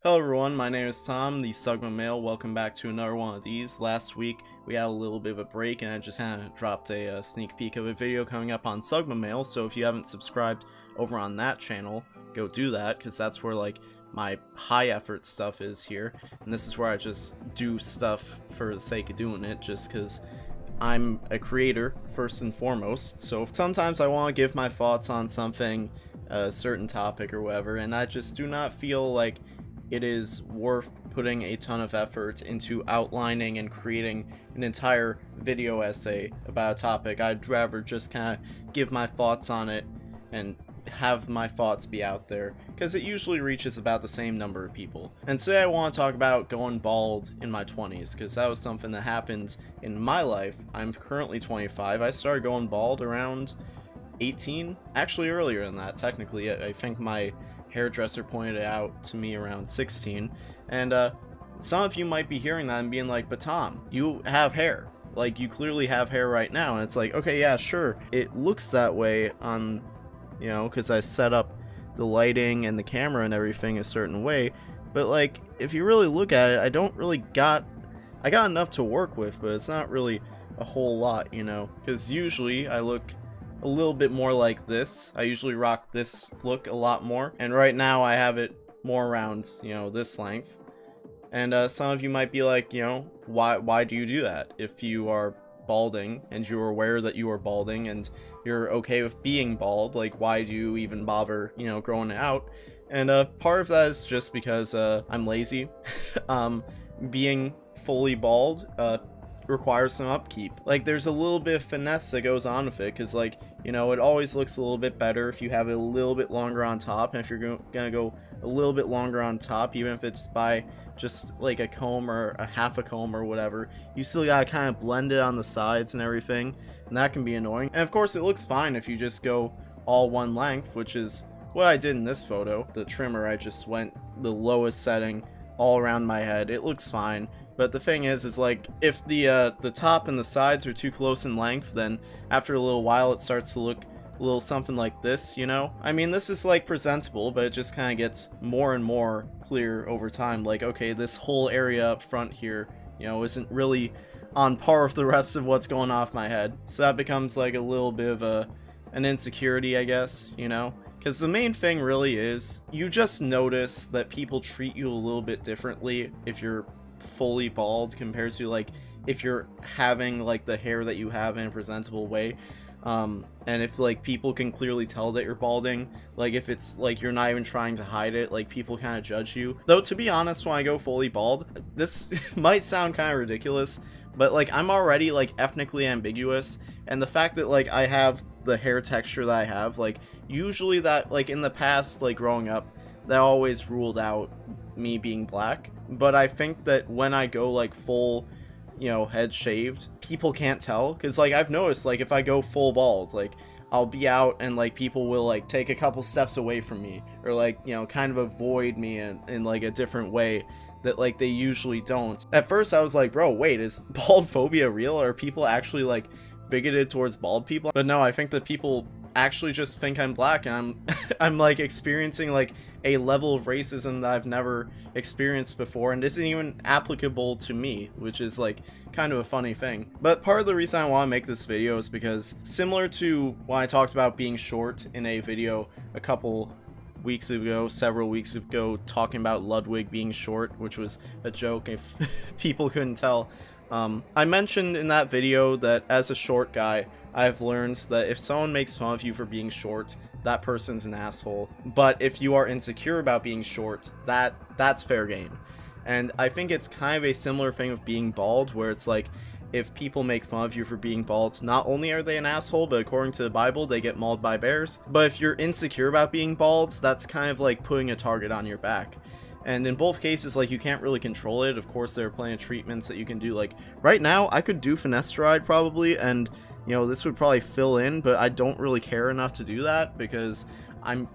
Hello everyone, my name is Tom, the Sugma Male. Welcome back to another one of these. Last week we had a little bit of a break and I just kind of dropped a sneak peek of a video coming up on Sugma Male, so if you haven't subscribed over on that channel, go do that, because that's where like my high effort stuff is here, and this is where I just do stuff for the sake of doing it, just because I'm a creator first and foremost. So sometimes I want to give my thoughts on something, a certain topic or whatever, and I just do not feel like it is worth putting a ton of effort into outlining and creating an entire video essay about a topic. I'd rather just kind of give my thoughts on it and have my thoughts be out there, because it usually reaches about the same number of people. And today I want to talk about going bald in my 20s, because that was something that happened in my life. I'm currently 25. I started going bald around 18, actually earlier than that technically. I think my hairdresser pointed it out to me around 16, and some of you might be hearing that and being like, but Tom, you have hair, like you clearly have hair right now. And it's like, okay, yeah, sure, it looks that way on, you know, because I set up the lighting and the camera and everything a certain way, but like if you really look at it, I got enough to work with, but it's not really a whole lot, you know, because usually I look a little bit more like this. I usually rock this look a lot more, and right now I have it more around, you know, this length. And some of you might be like, you know, why do you do that? If you are balding and you're aware that you are balding and you're okay with being bald, like why do you even bother, you know, growing it out? And part of that is just because I'm lazy. Being fully bald requires some upkeep. Like there's a little bit of finesse that goes on with it, because like, you know, it always looks a little bit better if you have it a little bit longer on top, and if you're gonna go a little bit longer on top, even if it's by just like a comb or a half a comb or whatever, you still gotta kind of blend it on the sides and everything, and that can be annoying. And of course it looks fine if you just go all one length, which is what I did in this photo. The trimmer, I just went the lowest setting all around my head. It looks fine. But the thing is like, if the top and the sides are too close in length, then after a little while it starts to look a little something like this, you know? I mean, this is like presentable, but it just kind of gets more and more clear over time. Like, okay, this whole area up front here, you know, isn't really on par with the rest of what's going off my head. So that becomes like a little bit of an insecurity, I guess, you know? Because the main thing really is, you just notice that people treat you a little bit differently if you're fully bald compared to like if you're having like the hair that you have in a presentable way, and if like people can clearly tell that you're balding, like if it's like you're not even trying to hide it, like people kind of judge you. Though to be honest, when I go fully bald, this might sound kind of ridiculous, but like I'm already like ethnically ambiguous, and the fact that like I have the hair texture that I have, like usually that like in the past, like growing up, that always ruled out me being black. But I think that when I go like full, you know, head shaved, people can't tell, because like I've noticed like if I go full bald, like I'll be out and like people will like take a couple steps away from me, or like, you know, kind of avoid me in like a different way that like they usually don't. At first I was like, bro, wait, is bald phobia real? Are people actually like bigoted towards bald people? But no, I think that people actually just think I'm black, and I'm like experiencing like a level of racism that I've never experienced before, and isn't even applicable to me, which is like kind of a funny thing. But part of the reason I want to make this video is because, similar to when I talked about being short in a video a couple weeks ago, several weeks ago, talking about Ludwig being short, which was a joke if people couldn't tell, I mentioned in that video that as a short guy, I've learned that if someone makes fun of you for being short, that person's an asshole. But if you are insecure about being short, that's fair game. And I think it's kind of a similar thing with being bald, where it's like, if people make fun of you for being bald, not only are they an asshole, but according to the Bible, they get mauled by bears. But if you're insecure about being bald, that's kind of like putting a target on your back. And in both cases, like, you can't really control it. Of course, there are plenty of treatments that you can do. Like, right now, I could do finasteride probably, and you know, this would probably fill in, but I don't really care enough to do that because I'm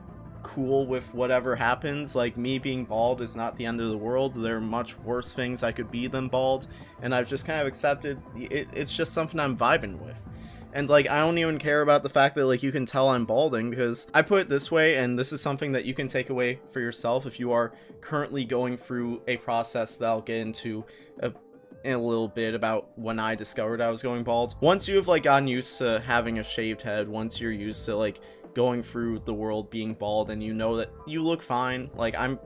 cool with whatever happens. Like, me being bald is not the end of the world. There are much worse things I could be than bald, and I've just kind of accepted it's just something I'm vibing with. And like, I don't even care about the fact that like you can tell I'm balding, because I put it this way, and this is something that you can take away for yourself if you are currently going through a process that I'll get into in a little bit about when I discovered I was going bald. Once you have like gotten used to having a shaved head, once you're used to like going through the world being bald, and you know that you look fine, like I'm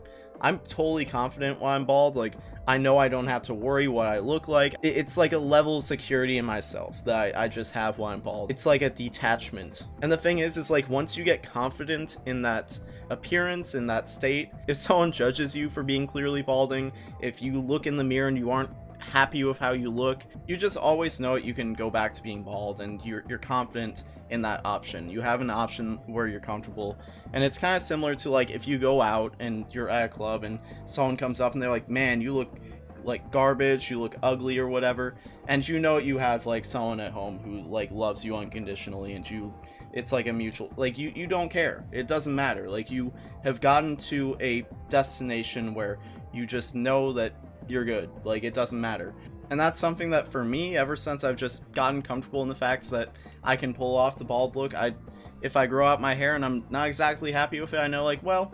totally confident when I'm bald. Like, I know I don't have to worry what I look like. It's like a level of security in myself that I just have when I'm bald. It's like a detachment. And the thing is like, once you get confident in that appearance, in that state, if someone judges you for being clearly balding, if you look in the mirror and you aren't happy with how you look, you just always know you can go back to being bald, and you're confident in that option. You have an option where you're comfortable. And it's kind of similar to like if you go out and you're at a club and someone comes up and they're like, man, you look like garbage, you look ugly or whatever, and you know you have like someone at home who like loves you unconditionally, and it's like a mutual, like you don't care, it doesn't matter, like you have gotten to a destination where you just know that you're good, like it doesn't matter. And that's something that for me, ever since I've just gotten comfortable in the fact that I can pull off the bald look, if I grow out my hair and I'm not exactly happy with it, I know like, well,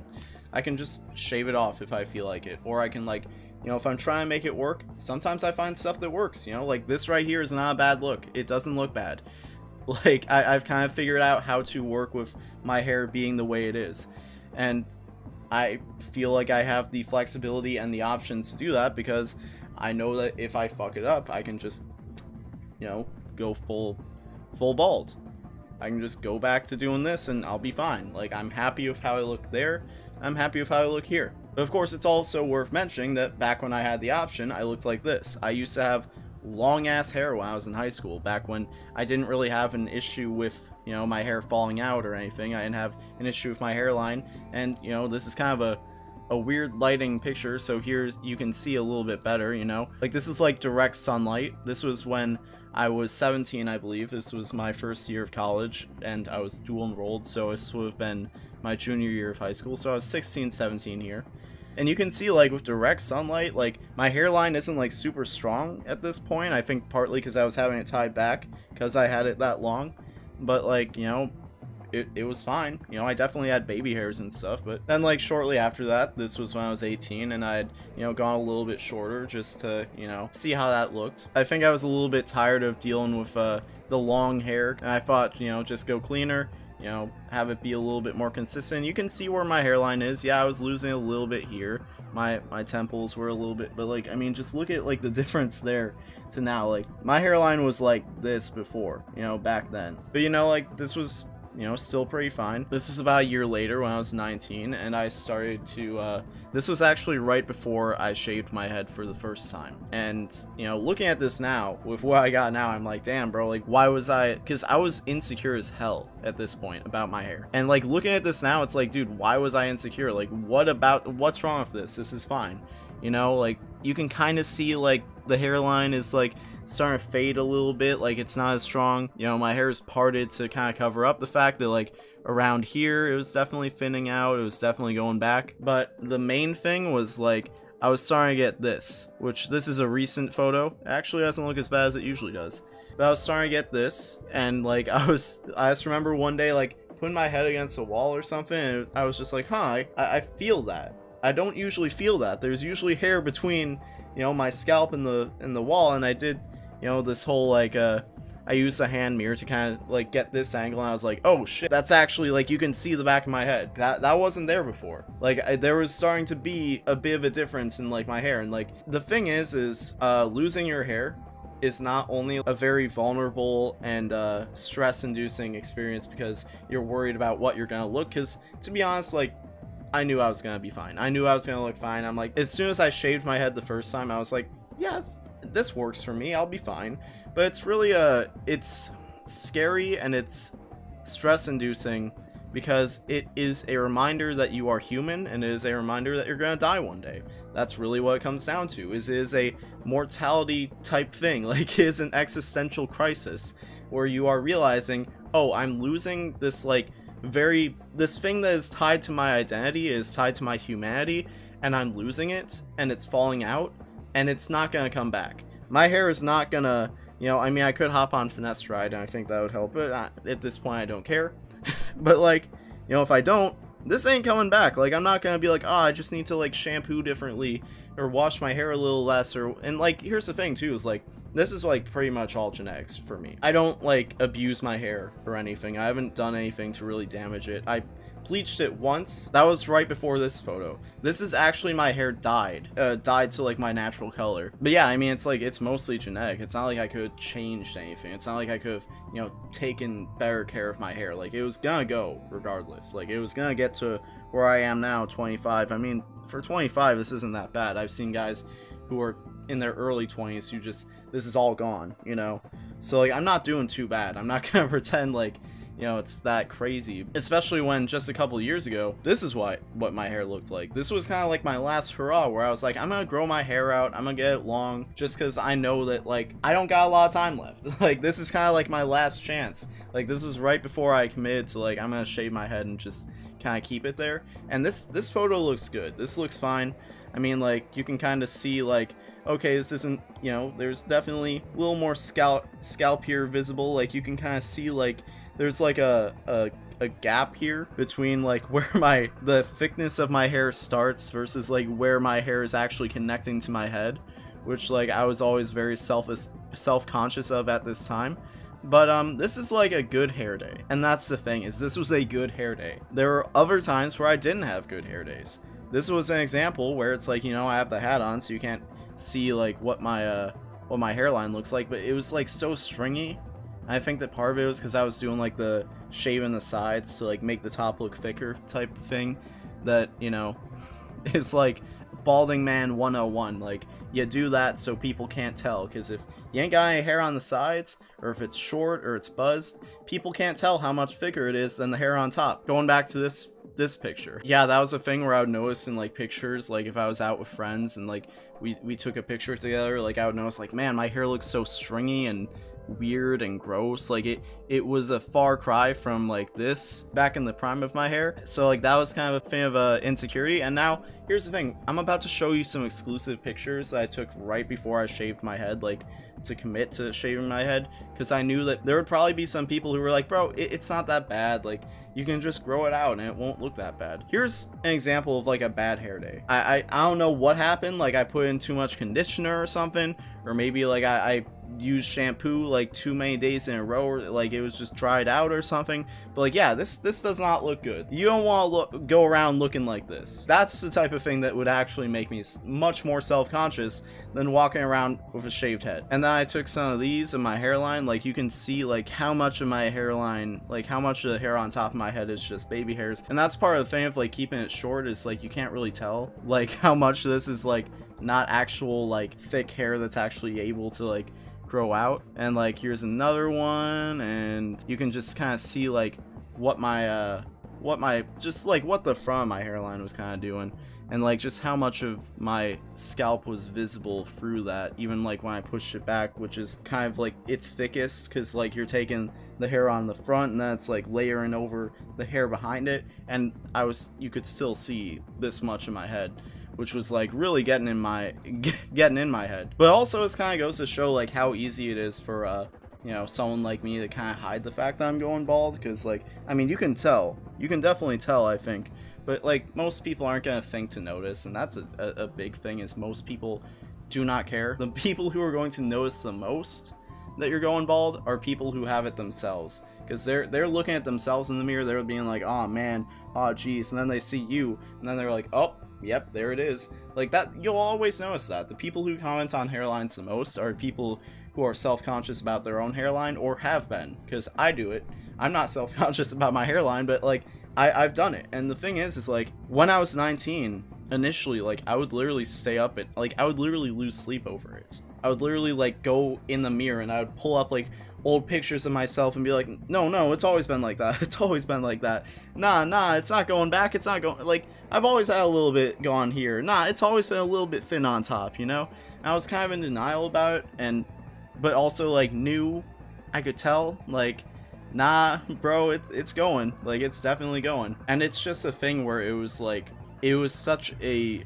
I can just shave it off if I feel like it, or I can like, you know, if I'm trying to make it work, sometimes I find stuff that works, you know, like this right here is not a bad look, it doesn't look bad. Like I've kind of figured out how to work with my hair being the way it is, and I feel like I have the flexibility and the options to do that, because I know that if I fuck it up, I can just, you know, go full bald. I can just go back to doing this and I'll be fine. Like, I'm happy with how I look there, I'm happy with how I look here. But of course, it's also worth mentioning that back when I had the option, I looked like this. I used to have long ass hair when I was in high school, back when I didn't really have an issue with, you know, my hair falling out or anything. I didn't have an issue with my hairline, and you know, this is kind of a weird lighting picture, so here's, you can see a little bit better, you know, like this is like direct sunlight. This was when I was 17, I believe. This was my first year of college, and I was dual enrolled, so this would have been my junior year of high school, so I was 16, 17 here. And you can see, like, with direct sunlight, like, my hairline isn't, like, super strong at this point. I think partly because I was having it tied back, because I had it that long. But, like, you know, it was fine. You know, I definitely had baby hairs and stuff. But then, like, shortly after that, this was when I was 18, and I had, you know, gone a little bit shorter just to, you know, see how that looked. I think I was a little bit tired of dealing with the long hair, and I thought, you know, just go cleaner. You know, have it be a little bit more consistent. You can see where my hairline is. Yeah, I was losing a little bit here. My temples were a little bit, but like, I mean, just look at like the difference there to now. Like, my hairline was like this before, you know, back then. But you know, like, this was, you know, still pretty fine. This was about a year later when I was 19, and I started to, this was actually right before I shaved my head for the first time. And, you know, looking at this now, with what I got now, I'm like, damn, bro, like, why was I, because I was insecure as hell at this point about my hair. And, like, looking at this now, it's like, dude, why was I insecure? Like, what's wrong with this? This is fine. You know, like, you can kind of see, like, the hairline is, like, starting to fade a little bit, like it's not as strong. You know, my hair is parted to kind of cover up the fact that like around here it was definitely thinning out, it was definitely going back. But the main thing was like I was starting to get this, which this is a recent photo. It actually doesn't look as bad as it usually does. But I was starting to get this, and like I just remember one day like putting my head against a wall or something, and I was just like, huh, I feel that. I don't usually feel that. There's usually hair between, you know, my scalp and the wall, and I did, you know, this whole like I used a hand mirror to kind of like get this angle, and I was like, oh shit, that's actually like, you can see the back of my head. That wasn't there before. Like there was starting to be a bit of a difference in like my hair. And like the thing is losing your hair is not only a very vulnerable and stress inducing experience because you're worried about what you're gonna look, because to be honest, like I knew I was gonna be fine. I knew I was gonna look fine. I'm like, as soon as I shaved my head the first time, I was like, yes, this works for me, I'll be fine. But it's really it's scary and it's stress inducing because it is a reminder that you are human, and it is a reminder that you're gonna die one day. That's really what it comes down to. It is a mortality type thing. Like, it is an existential crisis where you are realizing, oh, I'm losing this like this thing that is tied to my identity, is tied to my humanity, and I'm losing it, and it's falling out, and it's not gonna come back. My hair is not gonna You know, I mean, I could hop on Finasteride, and I think that would help, but at this point, I don't care. But, like, you know, if I don't, this ain't coming back. Like, I'm not gonna be like, oh, I just need to, like, shampoo differently, or wash my hair a little less, and, like, here's the thing, too, is, like, this is, like, pretty much all genetics for me. I don't, like, abuse my hair or anything. I haven't done anything to really damage it. I bleached it once. That was right before this photo. This is actually my hair dyed to like my natural color. But yeah, I mean, it's like, it's mostly genetic. It's not like I could have changed anything. It's not like I could have, you know, taken better care of my hair. Like, it was gonna go regardless. Like, it was gonna get to where I am now, 25. I mean, for 25, this isn't that bad. I've seen guys who are in their early 20s who just, this is all gone, you know? So, like, I'm not doing too bad. I'm not gonna pretend like, you know, it's that crazy, especially when just a couple years ago, this is what my hair looked like. This was kind of like my last hurrah, where I was like, I'm gonna grow my hair out, I'm gonna get it long, just because I know that, like, I don't got a lot of time left. Like, this is kind of like my last chance. Like, this was right before I committed to, like, I'm gonna shave my head and just kind of keep it there. And this photo looks good. This looks fine. I mean, like, you can kind of see, like, okay, this isn't, you know, there's definitely a little more scalp here visible. Like, you can kind of see, like, there's like a gap here between like where the thickness of my hair starts versus like where my hair is actually connecting to my head, which like I was always very self-conscious of at this time. But this is like a good hair day, and that's the thing, is this was a good hair day. There were other times where I didn't have good hair days. This was an example where it's like, you know, I have the hat on so you can't see like what my hairline looks like, but it was like so stringy. I think that part of it was because I was doing like the shaving the sides to like make the top look thicker type of thing, that, you know, is like balding man 101. Like, you do that so people can't tell, because if you ain't got any hair on the sides, or if it's short or it's buzzed, people can't tell how much thicker it is than the hair on top. Going back to this picture, yeah, that was a thing where I would notice in like pictures, like if I was out with friends and like we took a picture together, like I would notice like, man, my hair looks so stringy and weird and gross. Like, it was a far cry from like this back in the prime of my hair. So like that was kind of a thing of insecurity. And now here's the thing, I'm about to show you some exclusive pictures that I took right before I shaved my head, like to commit to shaving my head, because I knew that there would probably be some people who were like, bro, it's not that bad, like you can just grow it out and it won't look that bad. Here's an example of like a bad hair day. I don't know what happened, like I put in too much conditioner or something, or maybe like I used shampoo like too many days in a row, or like it was just dried out or something. But like, yeah, this does not look good. You don't want to go around looking like this. That's the type of thing that would actually make me much more self-conscious than walking around with a shaved head. And then I took some of these in my hairline. Like, you can see like how much of my hairline, like how much of the hair on top of my head is just baby hairs. And that's part of the thing of like keeping it short, is like you can't really tell like how much of this is like not actual like thick hair that's actually able to like grow out. And like, here's another one, and you can just kind of see like what just like what the front of my hairline was kind of doing, and like just how much of my scalp was visible through that, even like when I pushed it back, which is kind of like its thickest, because like you're taking the hair on the front and then it's like layering over the hair behind it, and you could still see this much of my head, which was like really getting in my head. But also, this kind of goes to show like how easy it is for you know, someone like me to kind of hide the fact that I'm going bald, because like, I mean, you can definitely tell, I think, but like most people aren't gonna think to notice, and that's a big thing, is most people do not care. The people who are going to notice the most that you're going bald are people who have it themselves, because they're looking at themselves in the mirror, they're being like, oh man, oh geez, and then they see you, and then they're like, oh yep, there it is. Like that, you'll always notice that. The people who comment on hairlines the most are people who are self-conscious about their own hairline, or have been, because I do it. I'm not self-conscious about my hairline, but like, I've done it. And the thing is like, when I was 19, initially, like, I would literally stay up at, like, I would literally lose sleep over it. I would literally, like, go in the mirror and I would pull up, like, old pictures of myself and be like, no, it's always been like that. It's always been like that. Nah, it's not going back. It's not going, like, I've always had a little bit gone here. Nah, it's always been a little bit thin on top, you know? And I was kind of in denial about it, but also, like, knew, I could tell, like, nah, bro, it's going. Like, it's definitely going. And it's just a thing where it was, like, it was such a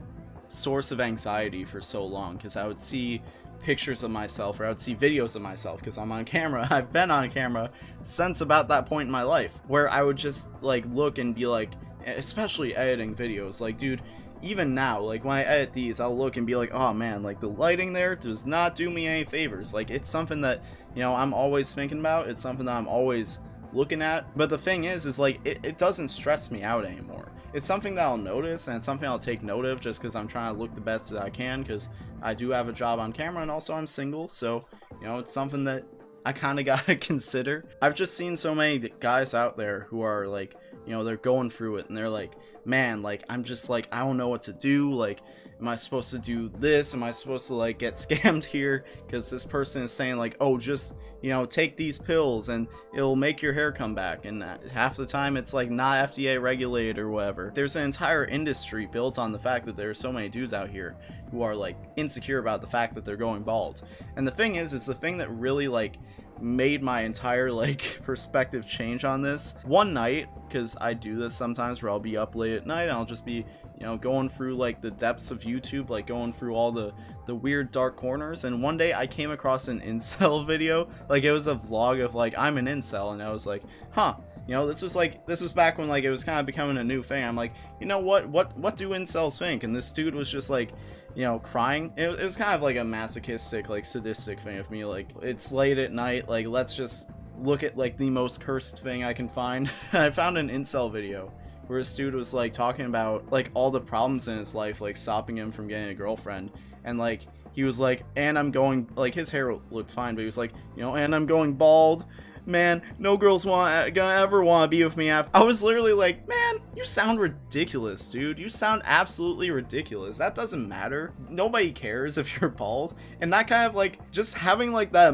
source of anxiety for so long, because I would see pictures of myself, or I would see videos of myself, because I'm on camera. I've been on camera since about that point in my life, where I would just like look and be like, especially editing videos, like, dude, even now, like when I edit these, I'll look and be like, oh man, like the lighting there does not do me any favors. Like, it's something that, you know, I'm always thinking about. It's something that I'm always looking at. But the thing is like, it doesn't stress me out anymore. It's something that I'll notice, and it's something I'll take note of, just because I'm trying to look the best that I can, because I do have a job on camera, and also I'm single, so, you know, it's something that I kind of gotta consider. I've just seen so many guys out there who are like, you know, they're going through it, and they're like, man, like, I'm just like, I don't know what to do. Like, am I supposed to do this? Am I supposed to like get scammed here? Because this person is saying like, oh, just, you know, take these pills and it'll make your hair come back. And half the time it's like not FDA regulated or whatever. There's an entire industry built on the fact that there are so many dudes out here who are like insecure about the fact that they're going bald. And the thing is the thing that really like made my entire like perspective change on this one night, because I do this sometimes where I'll be up late at night and I'll just be, you know, going through like the depths of YouTube, like going through all the weird dark corners. And one day I came across an incel video. Like, it was a vlog of like, I'm an incel, and I was like, huh, you know, this was back when like it was kind of becoming a new thing. I'm like, you know, what do incels think? And this dude was just like, you know, crying. It was kind of like a masochistic, like sadistic thing of me, like, it's late at night, like, let's just look at like the most cursed thing I can find. I found an incel video where this dude was like talking about like all the problems in his life, like stopping him from getting a girlfriend. And like, he was like, and I'm going, like, his hair looked fine, but he was like, you know, and I'm going bald. Man, no girls gonna ever want to be with me after. I was literally like, man, you sound ridiculous, dude. You sound absolutely ridiculous. That doesn't matter. Nobody cares if you're bald. And that kind of like, just having like that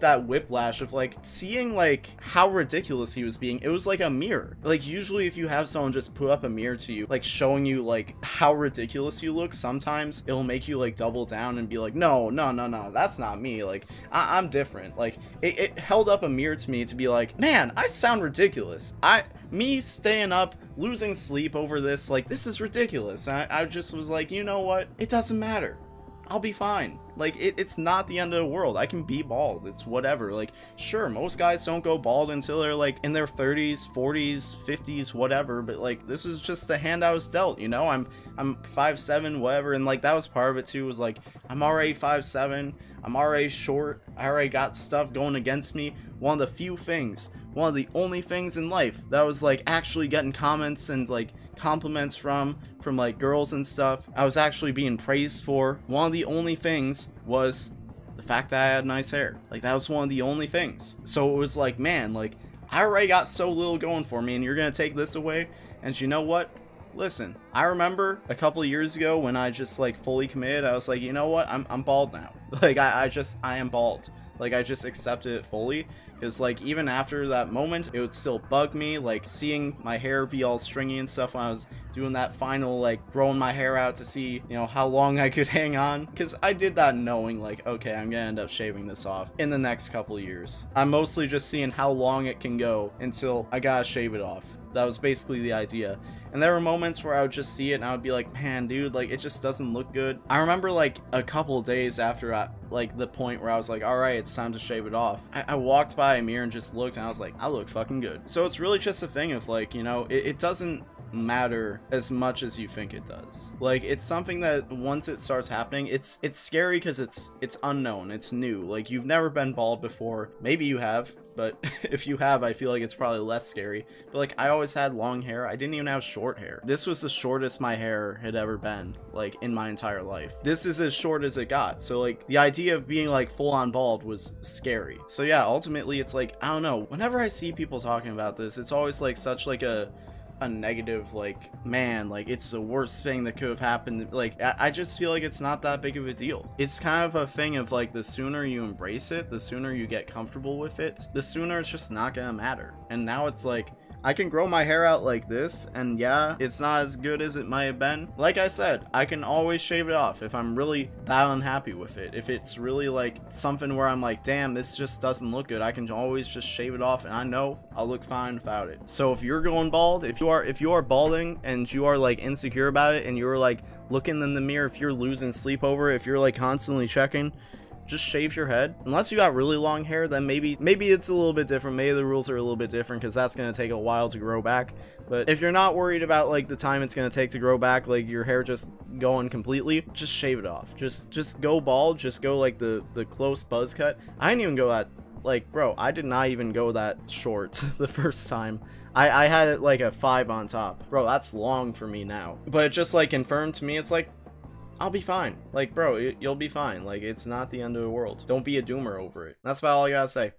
that whiplash of like seeing like how ridiculous he was being. It was like a mirror. Like, usually if you have someone just put up a mirror to you, like showing you like how ridiculous you look, sometimes it'll make you like double down and be like, no, that's not me. Like, I'm different. Like, it held up a mirror to me to be like, man, I sound ridiculous. Me staying up, losing sleep over this, like, this is ridiculous. And I just was like, you know what? It doesn't matter. I'll be fine. Like, it's not the end of the world. I can be bald. It's whatever. Like, sure, most guys don't go bald until they're like in their 30s, 40s, 50s, whatever. But like, this is just the hand I was dealt, you know? I'm 5'7", whatever. And like, that was part of it too, was like, I'm already 5'7". I'm already short. I already got stuff going against me. One of the only things in life that was like actually getting comments and like compliments from like girls and stuff, I was actually being praised for. One of the only things was the fact that I had nice hair. Like, that was one of the only things. So it was like, man, like, I already got so little going for me, and you're gonna take this away? And you know what? Listen, I remember a couple of years ago when I just like fully committed. I was like, you know what? I'm bald now. Like, I am bald. Like, I just accepted it fully. Because like, even after that moment, it would still bug me, like seeing my hair be all stringy and stuff when I was doing that final like growing my hair out to see, you know, how long I could hang on. Because I did that knowing like, okay, I'm gonna end up shaving this off in the next couple of years. I'm mostly just seeing how long it can go until I gotta shave it off. That was basically the idea. And there were moments where I would just see it and I would be like, man, dude, like, it just doesn't look good. I remember like a couple of days after like the point where I was like, all right, it's time to shave it off. I walked by a mirror and just looked, and I was like, I look fucking good. So it's really just a thing of like, you know, it doesn't matter as much as you think it does. Like, it's something that once it starts happening, it's scary because it's unknown, it's new. Like, you've never been bald before. Maybe you have, but if you have, I feel like it's probably less scary. But like, I always had long hair. I didn't even have short hair. This was the shortest my hair had ever been, like, in my entire life. This is as short as it got. So like, the idea of being like full on bald was scary. So yeah, ultimately it's like, I don't know, whenever I see people talking about this, it's always like such like a negative, like, man, like, it's the worst thing that could have happened. Like, I just feel like it's not that big of a deal. It's kind of a thing of like, the sooner you embrace it, the sooner you get comfortable with it, the sooner it's just not gonna matter. And now it's like, I can grow my hair out like this, and yeah, it's not as good as it might have been. Like I said, I can always shave it off if I'm really that unhappy with it. If it's really like something where I'm like, damn, this just doesn't look good, I can always just shave it off, and I know I'll look fine without it. So if you're going bald, if you are balding and you are like insecure about it, and you're like looking in the mirror, if you're losing sleep over it, if you're like constantly checking, just shave your head. Unless you got really long hair, then maybe it's a little bit different. Maybe the rules are a little bit different, because that's going to take a while to grow back. But if you're not worried about like the time it's going to take to grow back, like your hair just going completely, just shave it off. Just go bald. Just go like the close buzz cut. I didn't even go that, like, bro, I did not even go that short the first time. I had it like a 5 on top. Bro, that's long for me now. But it just like confirmed to me, it's like, I'll be fine. Like, bro, you'll be fine. Like, it's not the end of the world. Don't be a doomer over it. That's about all I gotta say.